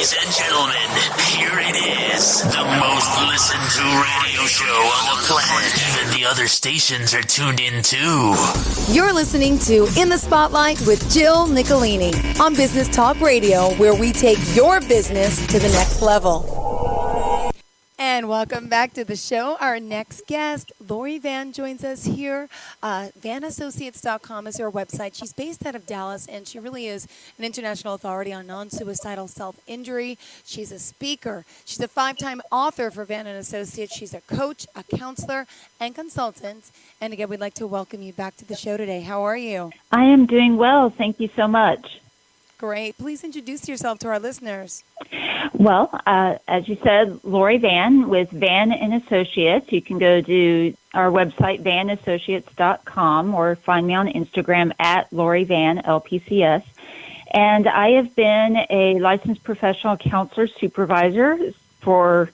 Ladies and gentlemen, here it is. The most listened to radio show on the planet. Even the other stations are tuned in too. You're listening to In the Spotlight with Jill Nicolini on Business Talk Radio, where we take your business to the next level. And welcome back to the show. Our next guest, Lori Van, joins us here. VanAssociates.com is her website. She's based out of Dallas, and she really is an international authority on non-suicidal self-injury. She's a speaker. She's a 5-time author for Van & Associates. She's a coach, a counselor, and consultant. And again, we'd like to welcome you back to the show today. How are you? I am doing well. Thank you so much. Great. Please introduce yourself to our listeners. Well, as you said, Lori Van with Van & Associates. You can go to our website, VanAssociates.com, or find me on Instagram at Lori Van, LPC-S. And I have been a licensed professional counselor supervisor for,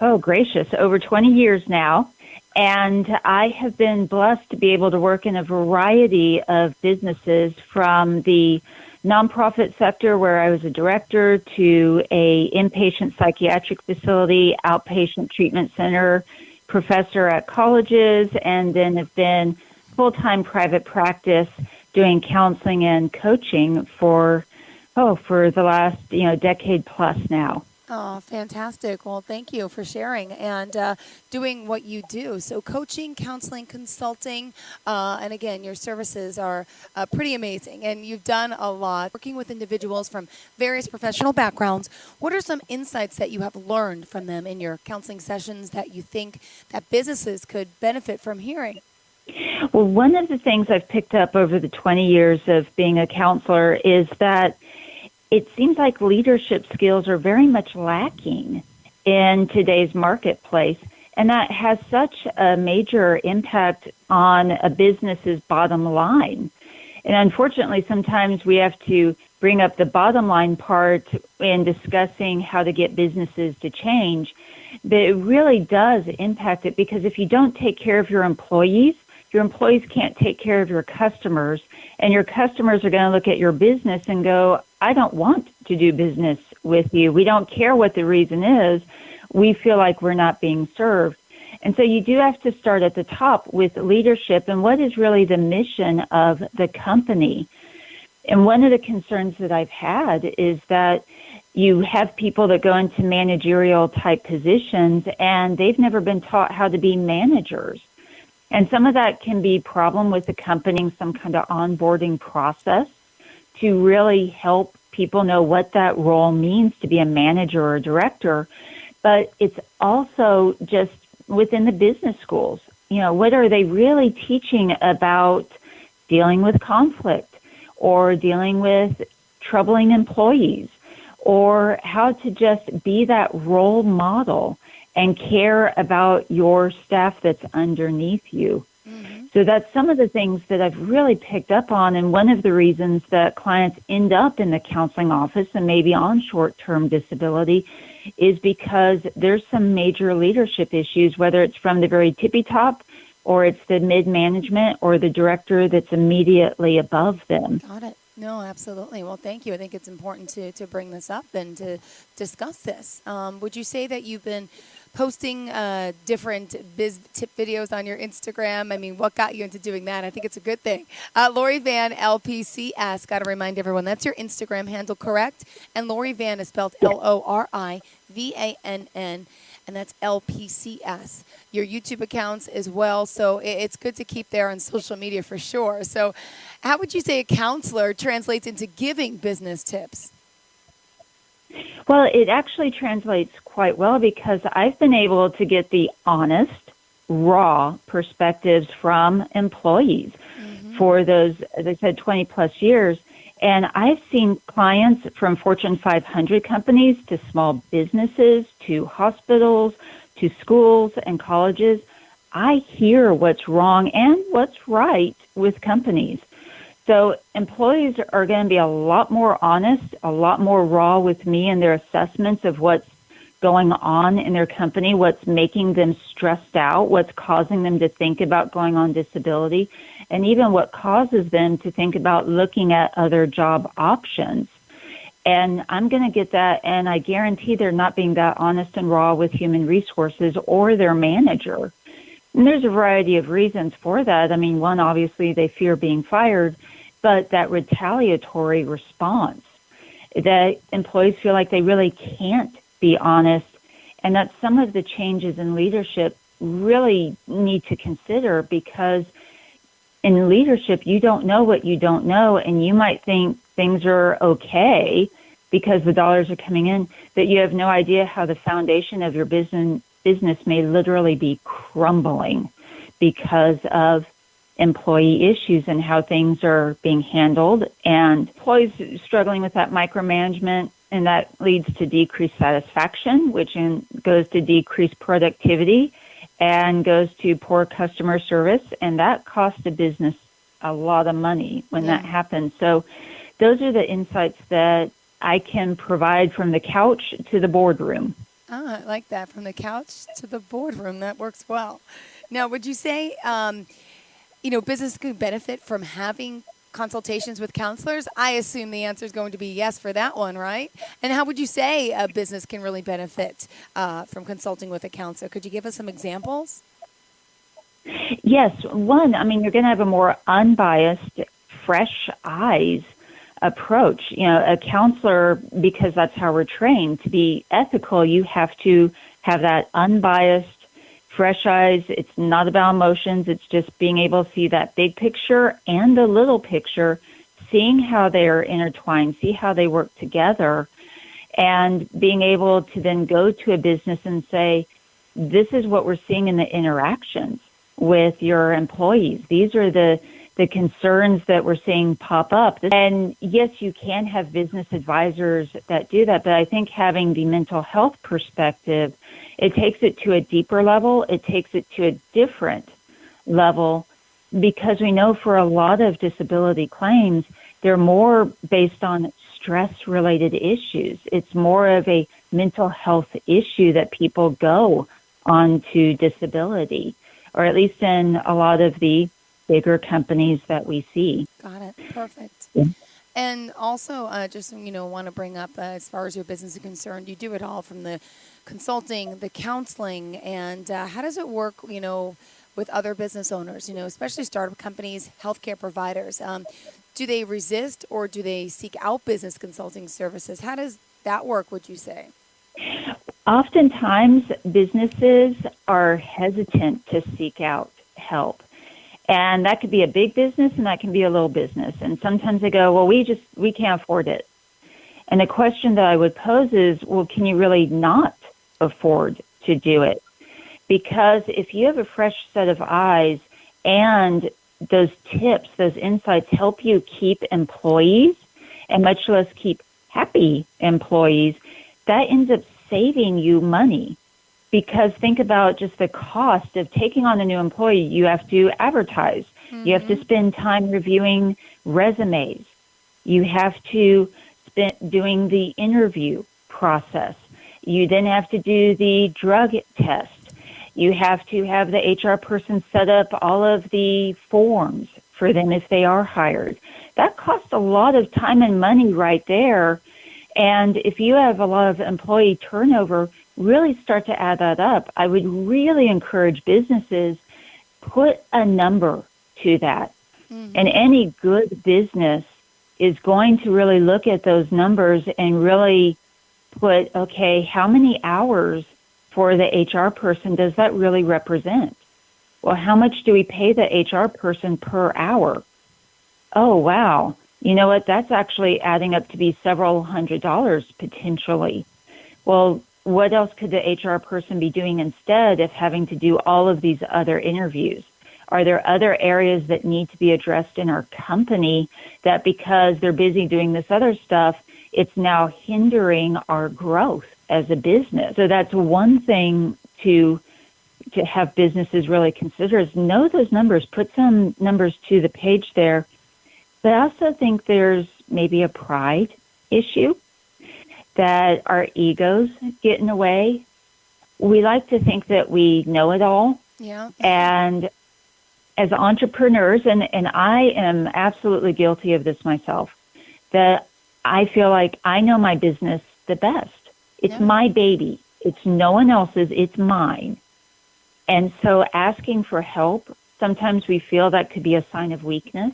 over 20 years now. And I have been blessed to be able to work in a variety of businesses, from the nonprofit sector, where I was a director, to a inpatient psychiatric facility, outpatient treatment center, professor at colleges, and then have been full-time private practice doing counseling and coaching for the last, decade plus now. Oh, fantastic. Well, thank you for sharing and doing what you do. So coaching, counseling, consulting, and again, your services are pretty amazing. And you've done a lot working with individuals from various professional backgrounds. What are some insights that you have learned from them in your counseling sessions that you think that businesses could benefit from hearing? Well, one of the things I've picked up over the 20 years of being a counselor is that it seems like leadership skills are very much lacking in today's marketplace, and that has such a major impact on a business's bottom line. And unfortunately, sometimes we have to bring up the bottom line part in discussing how to get businesses to change, but it really does impact it, because if you don't take care of your employees can't take care of your customers, and your customers are going to look at your business and go, I don't want to do business with you. We don't care what the reason is. We feel like we're not being served. And so you do have to start at the top with leadership and what is really the mission of the company. And one of the concerns that I've had is that you have people that go into managerial type positions and they've never been taught how to be managers. And some of that can be problem with accompanying some kind of onboarding process to really help people know what that role means to be a manager or a director. But it's also just within the business schools. What are they really teaching about dealing with conflict or dealing with troubling employees, or how to just be that role model and care about your staff that's underneath you. Mm-hmm. So that's some of the things that I've really picked up on, and one of the reasons that clients end up in the counseling office and maybe on short-term disability is because there's some major leadership issues, whether it's from the very tippy top or it's the mid-management or the director that's immediately above them. Got it. No, absolutely. Well, thank you. I think it's important to bring this up and to discuss this. Would you say that you've been posting different biz tip videos on your Instagram? I mean, what got you into doing that? I think it's a good thing. Lori Van, LPC-S. Got to remind everyone, that's your Instagram handle, correct? And Lori Van is spelled LORIVANN, and that's LPC-S. Your YouTube accounts as well, so it's good to keep there on social media for sure. So how would you say a counselor translates into giving business tips? Well, it actually translates quite well, because I've been able to get the honest, raw perspectives from employees for those, as I said, 20 plus years. And I've seen clients from Fortune 500 companies to small businesses, to hospitals, to schools and colleges. I hear what's wrong and what's right with companies. So employees are going to be a lot more honest, a lot more raw with me in their assessments of what's going on in their company, what's making them stressed out, what's causing them to think about going on disability, and even what causes them to think about looking at other job options. And I'm going to get that, and I guarantee they're not being that honest and raw with human resources or their manager. And there's a variety of reasons for that. I mean, one, obviously, they fear being fired, but that retaliatory response, that employees feel like they really can't be honest, and that some of the changes in leadership really need to consider, because in leadership, you don't know what you don't know, and you might think things are okay because the dollars are coming in, but you have no idea how the foundation of your business may literally be crumbling because of employee issues and how things are being handled, and employees struggling with that micromanagement, and that leads to decreased satisfaction, which goes to decreased productivity and goes to poor customer service, and that costs a business a lot of money when that happens. So those are the insights that I can provide from the couch to the boardroom. I like that. From the couch to the boardroom. That works well. Now, would you say, business could benefit from having consultations with counselors? I assume the answer is going to be yes for that one, right? And how would you say a business can really benefit from consulting with a counselor? Could you give us some examples? Yes. One, I mean, you're going to have a more unbiased, fresh eyes approach. A counselor, because that's how we're trained to be ethical, you have to have that unbiased, fresh eyes. It's not about emotions. It's just being able to see that big picture and the little picture, seeing how they are intertwined, see how they work together, and being able to then go to a business and say, this is what we're seeing in the interactions with your employees. These are the concerns that we're seeing pop up. And yes, you can have business advisors that do that, but I think having the mental health perspective, it takes it to a deeper level. It takes it to a different level, because we know for a lot of disability claims, they're more based on stress-related issues. It's more of a mental health issue that people go on to disability, or at least in a lot of the bigger companies that we see. Got it. Perfect. Yeah. And also, just want to bring up, as far as your business is concerned, you do it all from the consulting, the counseling, and how does it work, with other business owners, especially startup companies, healthcare providers? Do they resist, or do they seek out business consulting services? How does that work, would you say? Oftentimes, businesses are hesitant to seek out help. And that could be a big business, and that can be a little business. And sometimes they go, well, we can't afford it. And the question that I would pose is, well, can you really not afford to do it? Because if you have a fresh set of eyes and those tips, those insights help you keep employees, and much less keep happy employees, that ends up saving you money. Because think about just the cost of taking on a new employee. You have to advertise. Mm-hmm. You have to spend time reviewing resumes. You have to spend doing the interview process. You then have to do the drug test. You have to have the HR person set up all of the forms for them if they are hired. That costs a lot of time and money right there. And if you have a lot of employee turnover, really start to add that up. I would really encourage businesses, put a number to that. Mm-hmm. And any good business is going to really look at those numbers and really put, okay, how many hours for the HR person does that really represent? Well, how much do we pay the HR person per hour? Oh, wow. You know what? That's actually adding up to be several $100s potentially. Well, what else could the HR person be doing instead of having to do all of these other interviews? Are there other areas that need to be addressed in our company that because they're busy doing this other stuff, it's now hindering our growth as a business? So that's one thing to have businesses really consider, is know those numbers, put some numbers to the page there. But I also think there's maybe a pride issue, that our egos get in the way. We like to think that we know it all. Yeah. And as entrepreneurs, and I am absolutely guilty of this myself, that I feel like I know my business the best. It's my baby. It's no one else's. It's mine. And so asking for help, sometimes we feel that could be a sign of weakness.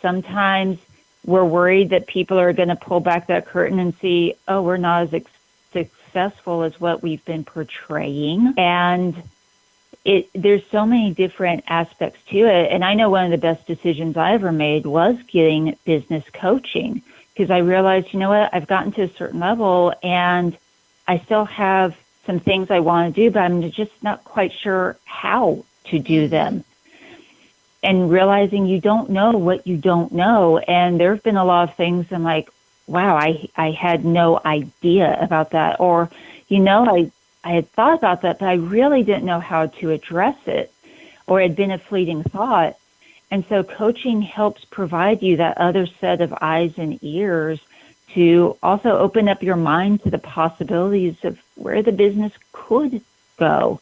Sometimes we're worried that people are going to pull back that curtain and see, oh, we're not as successful as what we've been portraying. And there's so many different aspects to it. And I know one of the best decisions I ever made was getting business coaching, because I realized, you know what, I've gotten to a certain level and I still have some things I want to do, but I'm just not quite sure how to do them. And realizing you don't know what you don't know. And there have been a lot of things I'm like, wow, I had no idea about that. Or, you know, I had thought about that, but I really didn't know how to address it, or it had been a fleeting thought. And so coaching helps provide you that other set of eyes and ears to also open up your mind to the possibilities of where the business could go.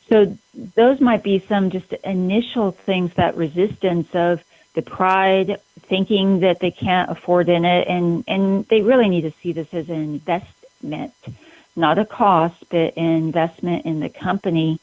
So those might be some just initial things, that resistance of the pride, thinking that they can't afford in it. And they really need to see this as an investment, not a cost, but an investment in the company.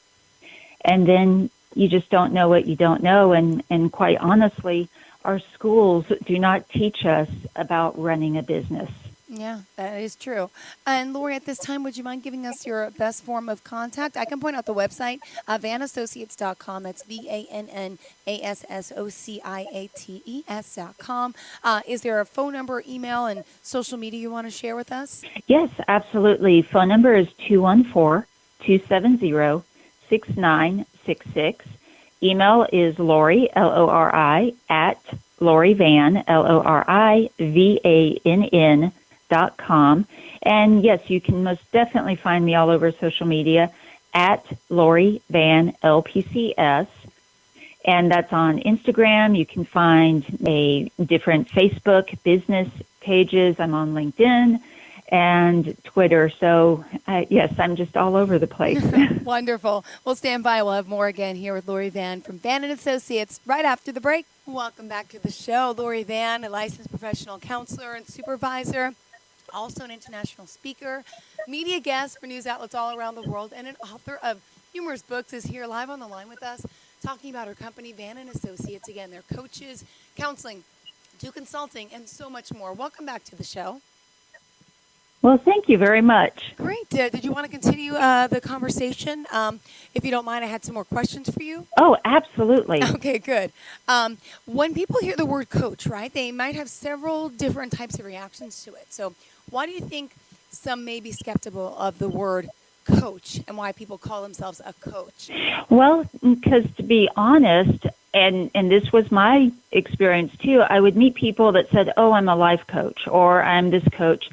And then you just don't know what you don't know. And quite honestly, our schools do not teach us about running a business. Yeah, that is true. And Lori, at this time, would you mind giving us your best form of contact? I can point out the website, vannassociates.com. That's VANNASSOCIATES.com. Is there a phone number, email, and social media you want to share with us? Yes, absolutely. Phone number is 214-270-6966. Email is Lori, Lori, at LoriVann, LoriVann.com. And yes, you can most definitely find me all over social media at Lori Vann LPC-S. And that's on Instagram. You can find a different Facebook business pages. I'm on LinkedIn and Twitter. So, yes, I'm just all over the place. Wonderful. We'll stand by. We'll have more again here with Lori Vann from Vann & Associates right after the break. Welcome back to the show. Lori Vann, a licensed professional counselor and supervisor, also an international speaker, media guest for news outlets all around the world, and an author of numerous books, is here live on the line with us talking about her company, Vann & Associates. Again, they're coaches, counseling, do consulting, and so much more. Welcome back to the show. Well, thank you very much. Great. Did you want to continue the conversation? If you don't mind, I had some more questions for you. Oh, absolutely. Okay, good. When people hear the word coach, right, they might have several different types of reactions to it. So why do you think some may be skeptical of the word coach and why people call themselves a coach? Well, because to be honest, and this was my experience too, I would meet people that said, oh, I'm a life coach, or I'm this coach.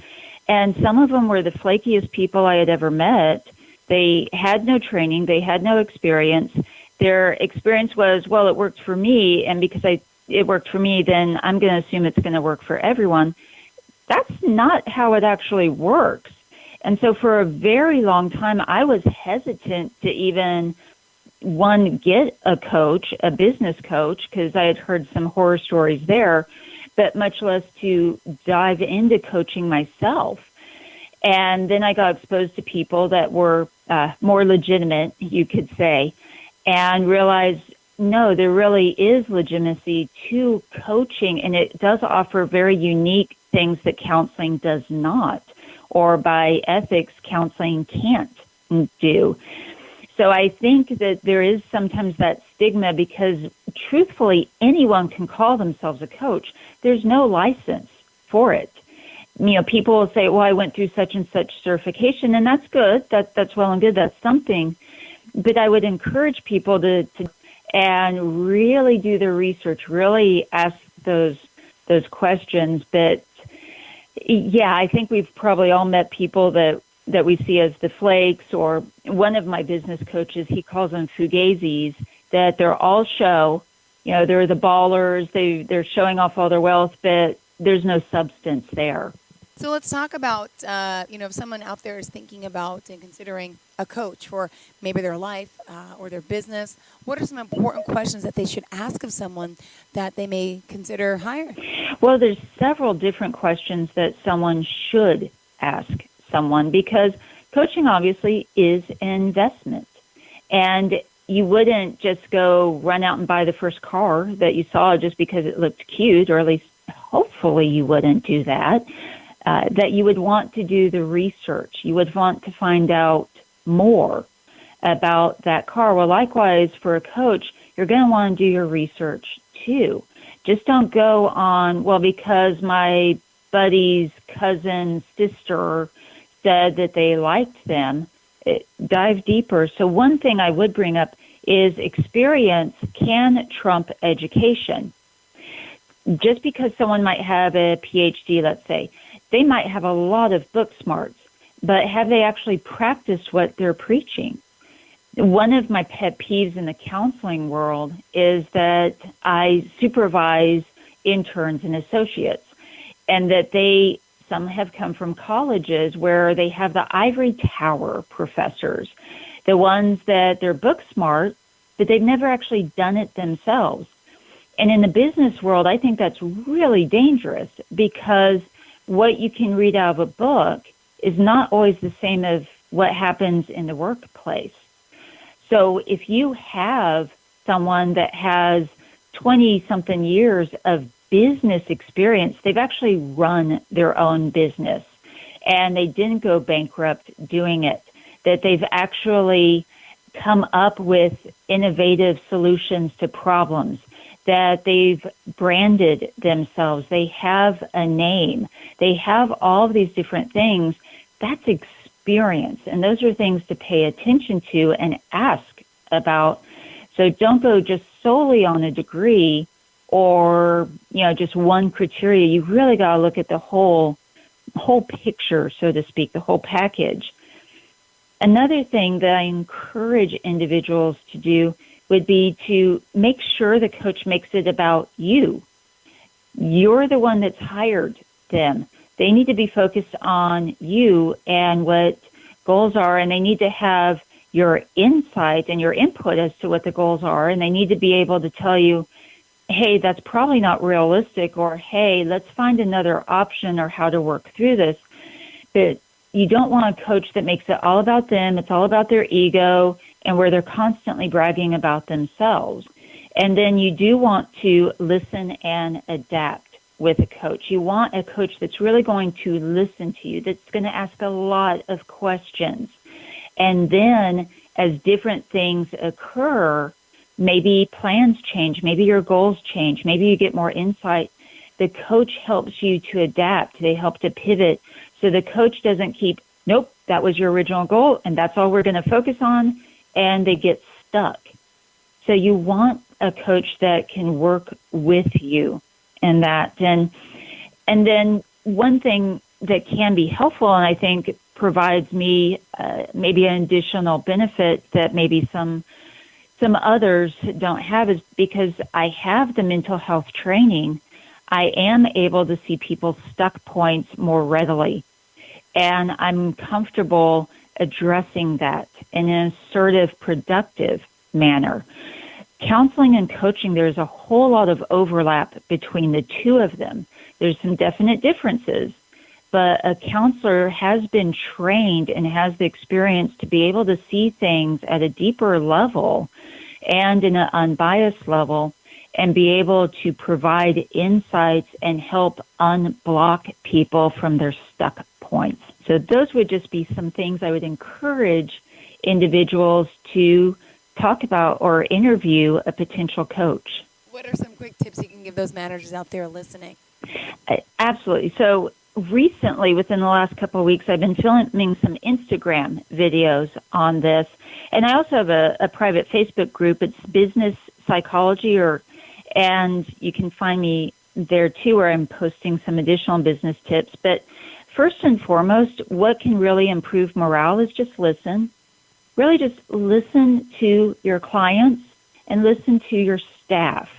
And some of them were the flakiest people I had ever met. They had no training. They had no experience. Their experience was, well, it worked for me, and because it worked for me, then I'm going to assume it's going to work for everyone. That's not how it actually works. And so for a very long time, I was hesitant to even, get a coach, a business coach, because I had heard some horror stories there, but much less to dive into coaching myself. And then I got exposed to people that were more legitimate, you could say, and realized, no, there really is legitimacy to coaching, and it does offer very unique things that counseling does not, or by ethics, counseling can't do. So I think that there is sometimes that stigma because, truthfully, anyone can call themselves a coach. There's no license for it. You know, people will say, well, I went through such and such certification, and that's good. That's well and good. That's something. But I would encourage people to and really do their research, really ask those questions. But, yeah, I think we've probably all met people that we see as the flakes, or one of my business coaches, he calls them fugazis, that they're all show. You know, they're the ballers. They're showing off all their wealth, but there's no substance there. So let's talk about, if someone out there is thinking about and considering a coach for maybe their life or their business, what are some important questions that they should ask of someone that they may consider hiring? Well, there's several different questions that someone should ask someone because coaching obviously is an investment. And you wouldn't just go run out and buy the first car that you saw just because it looked cute, or at least hopefully you wouldn't do that. That you would want to do the research. You would want to find out more about that car. Well, likewise, for a coach, you're going to want to do your research too. Just don't go on, well, because my buddy's cousin's sister said that they liked them. Dive deeper. So one thing I would bring up is experience can trump education. Just because someone might have a PhD, let's say, they might have a lot of book smarts, but have they actually practiced what they're preaching? One of my pet peeves in the counseling world is that I supervise interns and associates, and that some have come from colleges where they have the ivory tower professors, the ones that they're book smart, but they've never actually done it themselves. And in the business world, I think that's really dangerous because what you can read out of a book is not always the same as what happens in the workplace. So if you have someone that has 20-something years of business experience, they've actually run their own business, and they didn't go bankrupt doing it, that they've actually come up with innovative solutions to problems, that they've branded themselves, they have a name, they have all of these different things, that's experience. And those are things to pay attention to and ask about. So don't go just solely on a degree or, just one criteria. You really got to look at the whole picture, so to speak, the whole package. Another thing that I encourage individuals to do would be to make sure the coach makes it about you. You're the one that's hired them. They need to be focused on you and what goals are, and they need to have your insight and your input as to what the goals are, and they need to be able to tell you, hey, that's probably not realistic, or hey, let's find another option or how to work through this. But you don't want a coach that makes it all about them, it's all about their ego, and where they're constantly bragging about themselves. And then you do want to listen and adapt with a coach. You want a coach that's really going to listen to you, that's going to ask a lot of questions. And then as different things occur, maybe plans change, maybe your goals change, maybe you get more insight. The coach helps you to adapt. They help to pivot. So the coach doesn't keep, nope, that was your original goal, and that's all we're going to focus on, and they get stuck. So you want a coach that can work with you in that. And then one thing that can be helpful, and I think provides me maybe an additional benefit that maybe some others don't have, is because I have the mental health training, I am able to see people's stuck points more readily. And I'm comfortable addressing that in an assertive, productive manner. Counseling and coaching, there's a whole lot of overlap between the two of them. There's some definite differences, but a counselor has been trained and has the experience to be able to see things at a deeper level and in an unbiased level, and be able to provide insights and help unblock people from their stuck points. So those would just be some things I would encourage individuals to talk about or interview a potential coach. What are some quick tips you can give those managers out there listening? Absolutely. So recently, within the last couple of weeks, I've been filming some Instagram videos on this. And I also have a private Facebook group. It's Business Psychology, and you can find me there too, where I'm posting some additional business tips. But first and foremost, what can really improve morale is just listen. Really just listen to your clients and listen to your staff,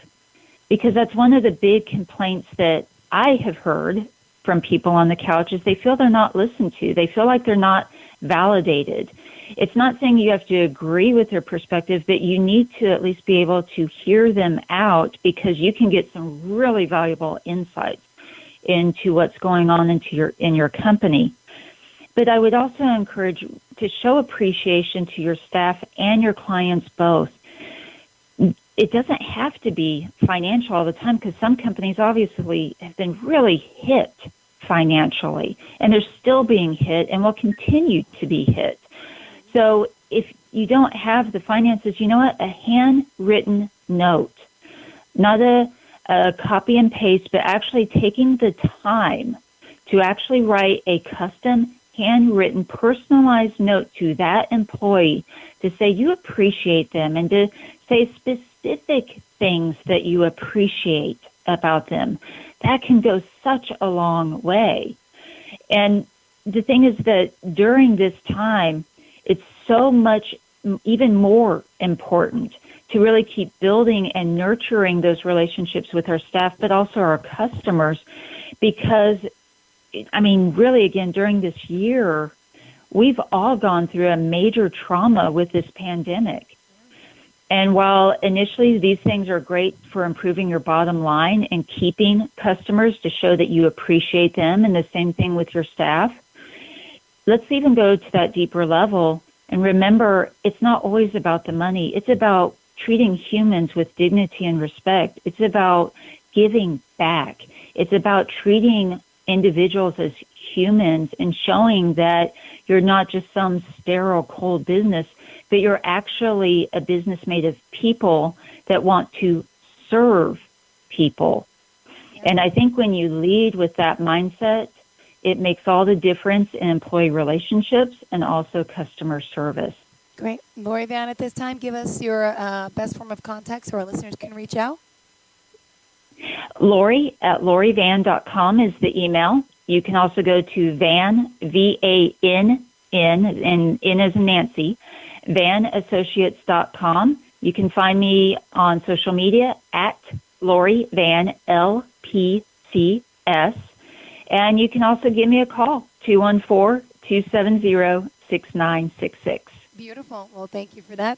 because that's one of the big complaints that I have heard from people on the couch is they feel they're not listened to. They feel like they're not validated. It's not saying you have to agree with their perspective, but you need to at least be able to hear them out, because you can get some really valuable insights into what's going on in your company. But I would also encourage to show appreciation to your staff and your clients both. It doesn't have to be financial all the time, because some companies obviously have been really hit financially, and they're still being hit and will continue to be hit. So if you don't have the finances, you know what? A handwritten note, not a copy and paste, but actually taking the time to actually write a custom handwritten, personalized note to that employee to say you appreciate them and to say specific things that you appreciate about them. That can go such a long way. And the thing is that during this time, it's so much even more important to really keep building and nurturing those relationships with our staff, but also our customers, because, I mean, really, again, during this year, we've all gone through a major trauma with this pandemic. And while initially these things are great for improving your bottom line and keeping customers to show that you appreciate them, and the same thing with your staff, let's even go to that deeper level and remember it's not always about the money. It's about treating humans with dignity and respect. It's about giving back. It's about treating individuals as humans and showing that you're not just some sterile, cold business, but you're actually a business made of people that want to serve people. And I think when you lead with that mindset, it makes all the difference in employee relationships and also customer service. Great. Lori Van, at this time, give us your best form of contact so our listeners can reach out. Lori at lorivan.com is the email. You can also go to Van, V-A-N-N, and N as in Nancy, vanassociates.com. You can find me on social media at Lori Van, LPC-S. And you can also give me a call, 214-270-6966. Beautiful. Well, thank you for that.